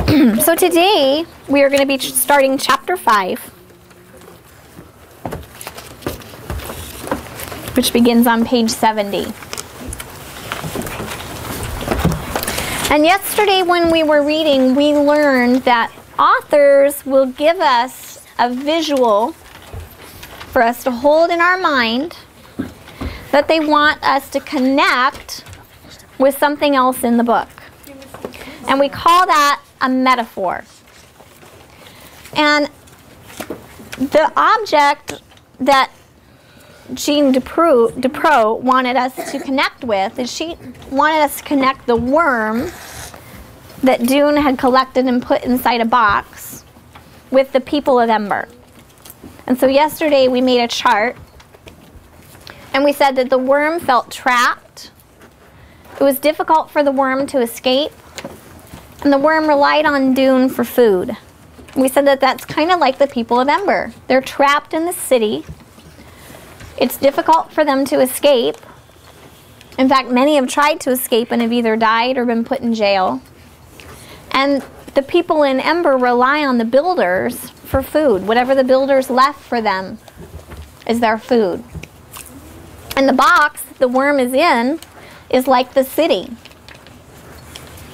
So today we are going to be starting chapter 5, which begins on page 70. And yesterday when we were reading, we learned that authors will give us a visual for us to hold in our mind that they want us to connect with something else in the book. And we call that a metaphor. And the object that Jean Dupro wanted us to connect with is she wanted us to connect the worm that Dune had collected and put inside a box with the people of Ember. And so yesterday we made a chart and we said that the worm felt trapped. It was difficult for the worm to escape. And the worm relied on Dune for food. We said that that's kind of like the people of Ember. They're trapped in the city. It's difficult for them to escape. In fact, many have tried to escape and have either died or been put in jail. And the people in Ember rely on the builders for food. Whatever the builders left for them is their food. And the box the worm is in is like the city.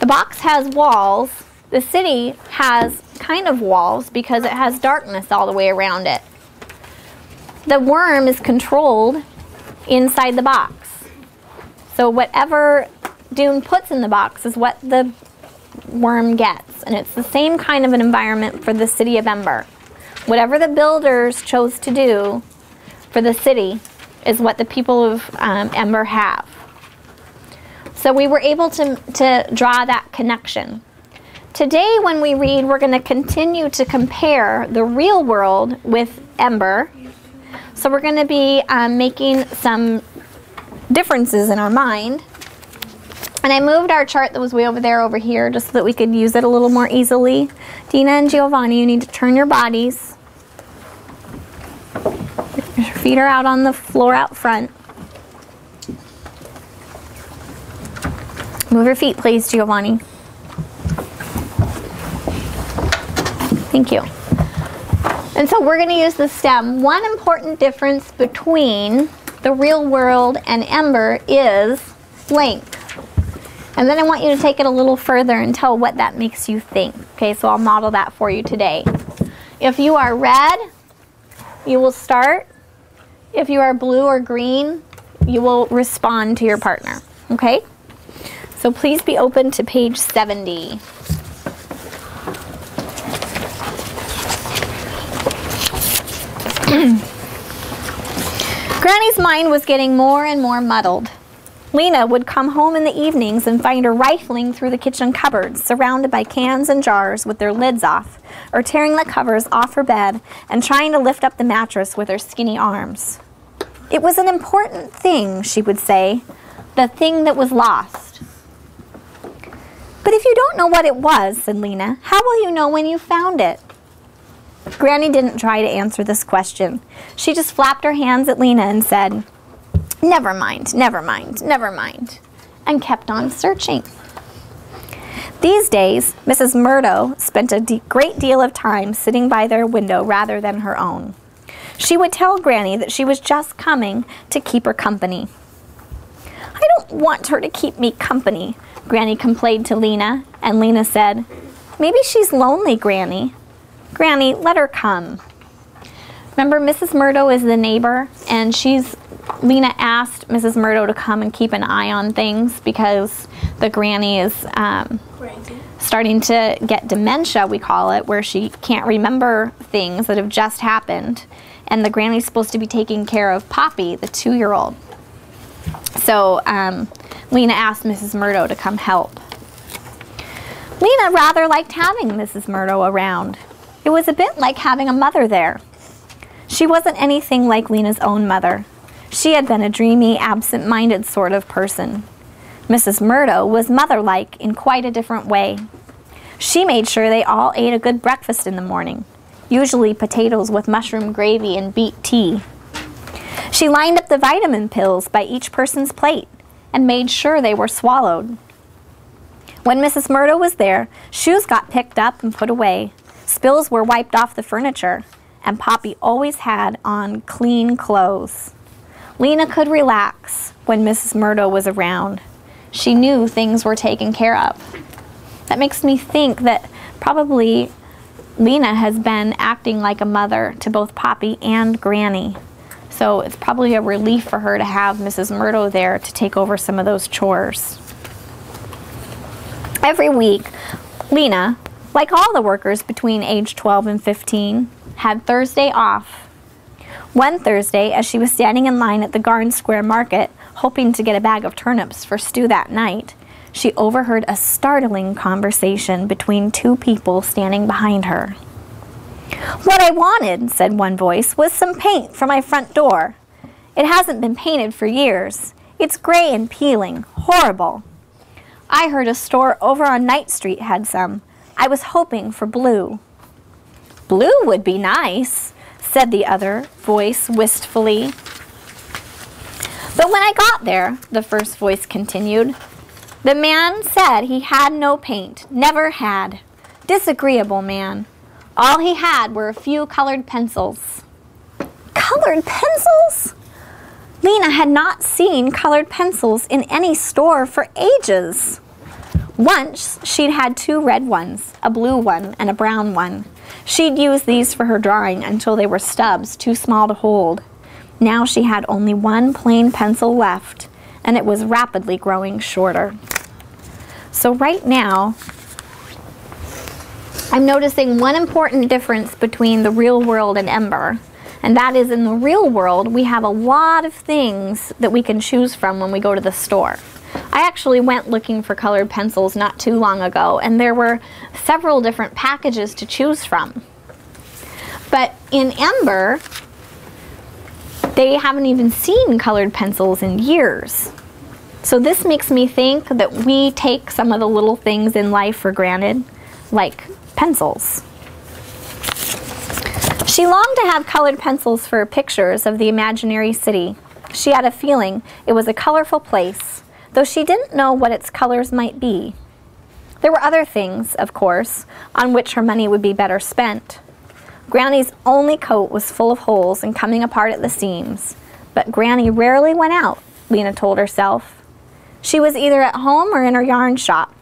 The box has walls. The city has kind of walls because it has darkness all the way around it. The worm is controlled inside the box. So whatever Dune puts in the box is what the worm gets. And it's the same kind of an environment for the city of Ember. Whatever the builders chose to do for the city is what the people of Ember have. So we were able to draw that connection. Today when we read, we're going to continue to compare the real world with Ember. So we're going to be making some differences in our mind. And I moved our chart that was way over there over here just so that we could use it a little more easily. Dina and Giovanni, you need to turn your bodies. Your feet are out on the floor out front. Move your feet, please, Giovanni. Thank you. And so we're going to use the stem. One important difference between the real world and Ember is length. And then I want you to take it a little further and tell what that makes you think. Okay, so I'll model that for you today. If you are red, you will start. If you are blue or green, you will respond to your partner. Okay? So please be open to page 70. Granny's mind was getting more and more muddled. Lena would come home in the evenings and find her rifling through the kitchen cupboards, surrounded by cans and jars with their lids off, or tearing the covers off her bed and trying to lift up the mattress with her skinny arms. It was an important thing, she would say, the thing that was lost. But if you don't know what it was, said Lena, how will you know when you found it? Granny didn't try to answer this question. She just flapped her hands at Lena and said, never mind, never mind, never mind, and kept on searching. These days, Mrs. Murdo spent a great deal of time sitting by their window rather than her own. She would tell Granny that she was just coming to keep her company. I don't want her to keep me company, Granny complained to Lena, and Lena said, maybe she's lonely, Granny. Granny, let her come. Remember, Mrs. Murdo is the neighbor, and Lena asked Mrs. Murdo to come and keep an eye on things because the granny is starting to get dementia, we call it, where she can't remember things that have just happened. And the granny's supposed to be taking care of Poppy, the 2-year-old. So Lena asked Mrs. Murdo to come help. Lena rather liked having Mrs. Murdo around. It was a bit like having a mother there. She wasn't anything like Lena's own mother. She had been a dreamy, absent-minded sort of person. Mrs. Murdo was mother-like in quite a different way. She made sure they all ate a good breakfast in the morning, usually potatoes with mushroom gravy and beet tea. She lined up the vitamin pills by each person's plate and made sure they were swallowed. When Mrs. Murdo was there, shoes got picked up and put away. Spills were wiped off the furniture, and Poppy always had on clean clothes. Lena could relax when Mrs. Murdo was around. She knew things were taken care of. That makes me think that probably Lena has been acting like a mother to both Poppy and Granny. So it's probably a relief for her to have Mrs. Murdo there to take over some of those chores. Every week, Lena, like all the workers between age 12 and 15, had Thursday off. One Thursday, as she was standing in line at the Garden Square Market, hoping to get a bag of turnips for stew that night, she overheard a startling conversation between two people standing behind her. "What I wanted," said one voice, "was some paint for my front door. It hasn't been painted for years. It's gray and peeling. Horrible. I heard a store over on Night Street had some. I was hoping for blue." "Blue would be nice," said the other voice wistfully. "But when I got there," the first voice continued, "the man said he had no paint, never had. Disagreeable man. All he had were a few colored pencils." Colored pencils? Lena had not seen colored pencils in any store for ages. Once she'd had two red ones, a blue one and a brown one. She'd used these for her drawing until they were stubs too small to hold. Now she had only one plain pencil left, and it was rapidly growing shorter. So right now, I'm noticing one important difference between the real world and Ember, and that is in the real world, we have a lot of things that we can choose from when we go to the store. I actually went looking for colored pencils not too long ago, and there were several different packages to choose from. But in Ember, they haven't even seen colored pencils in years. So this makes me think that we take some of the little things in life for granted, like pencils. She longed to have colored pencils for pictures of the imaginary city. She had a feeling it was a colorful place, though she didn't know what its colors might be. There were other things, of course, on which her money would be better spent. Granny's only coat was full of holes and coming apart at the seams, but Granny rarely went out, Lena told herself. She was either at home or in her yarn shop.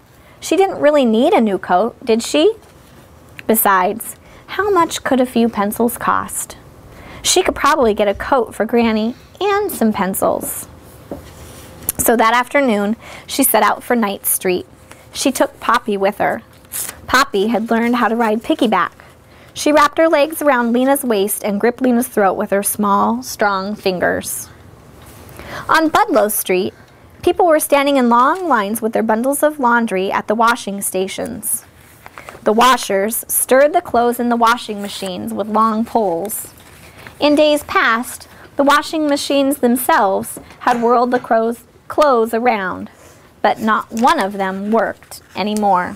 She didn't really need a new coat, did she? Besides, how much could a few pencils cost? She could probably get a coat for Granny and some pencils. So that afternoon, she set out for Night Street. She took Poppy with her. Poppy had learned how to ride piggyback. She wrapped her legs around Lena's waist and gripped Lena's throat with her small, strong fingers. On Budlow Street, people were standing in long lines with their bundles of laundry at the washing stations. The washers stirred the clothes in the washing machines with long poles. In days past, the washing machines themselves had whirled the clothes around, but not one of them worked anymore.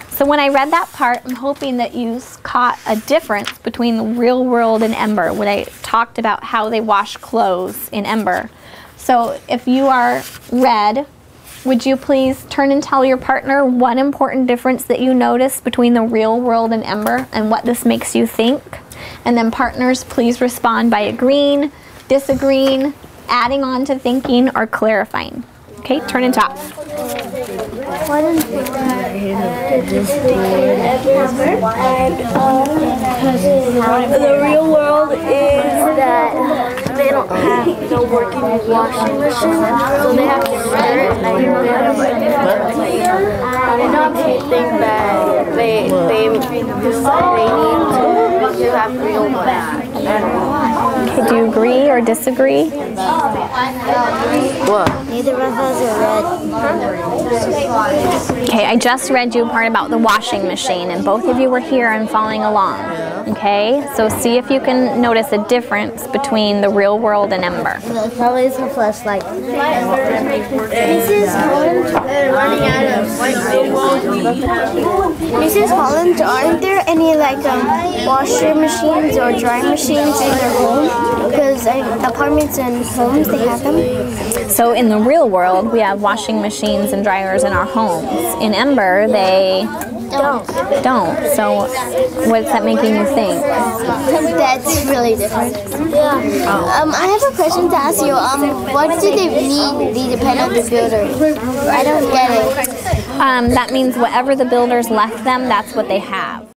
So when I read that part, I'm hoping that you caught a difference between the real world and Ember when I talked about how they wash clothes in Ember. So if you are Red, would you please turn and tell your partner one important difference that you noticed between the real world and Ember and what this makes you think? And then partners, please respond by agreeing, disagreeing, adding on to thinking, or clarifying. Okay, turn and talk. The real world is that they don't have no working washing machine, so they have to stir it. And I don't think that they need to have real ones. Okay, do you agree or disagree? What? Neither of us are red. Okay, I just read you a part about the washing machine, and both of you were here and following along. Okay, so see if you can notice a difference between the real world and Ember. Probably some flashlight. Mrs. Holland, aren't there any washer machines or drying machines in your home? Because apartments and homes, they have them. So in the real world, we have washing machines and dryers in our homes. in Ember, they don't. So what's that making you think? That's really different. Yeah. I have a question to ask you. What do they mean, they depend on the builder? I don't get it. That means whatever the builders left them, that's what they have.